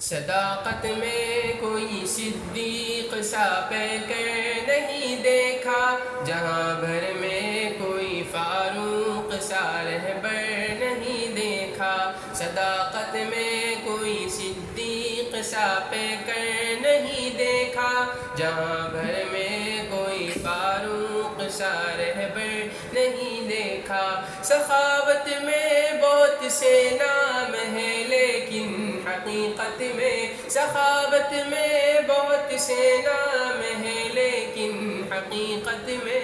صداقت میں کوئی صدیق سا پیکر نہیں دیکھا، جہاں بھر میں کوئی فاروق سا رہبر نہیں دیکھا۔ صداقت میں کوئی صدیق سا پیکر نہیں دیکھا، جہاں بھر میں کوئی فاروق سا رہبر نہیں دیکھا۔ سخاوت میں بہت سے نام ہیں لیکن حقیقت میں، سخاوت میں بہت سے نام ہیں لیکن حقیقت میں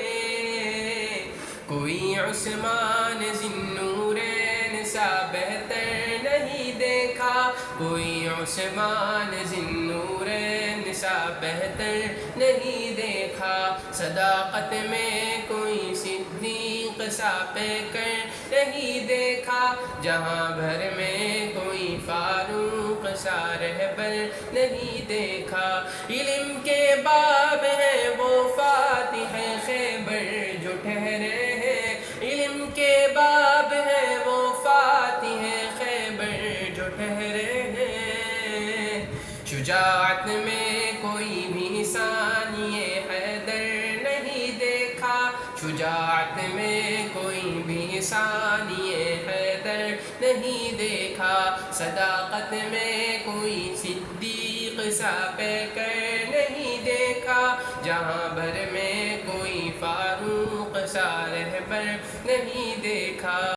کوئی عثمان ذی النورین سا بہتر نہیں دیکھا، کوئی عثمان ذی النورین سا بہتر نہیں دیکھا۔ صداقت میں کوئی صدیق سا پیکر نہیں دیکھا، جہاں بھر میں کوئی فاروق سا رہبر نہیں دیکھا۔ علم کے باب ہے وہ فاتح خیبر جو ٹھہرے ہیں، علم کے باب ہے وہ فاتح خیبر جو ٹھہرے ہیں۔ شجاعت میں کوئی بھی ثانی حیدر نہیں دیکھا، شجاعت میں کوئی بھی ثانی حیدر نہیں دیکھا۔ صداقت میں کوئی صدیق سا پیکر نہیں دیکھا، جہاں بھر میں کوئی فاروق سا رہبر نہیں دیکھا۔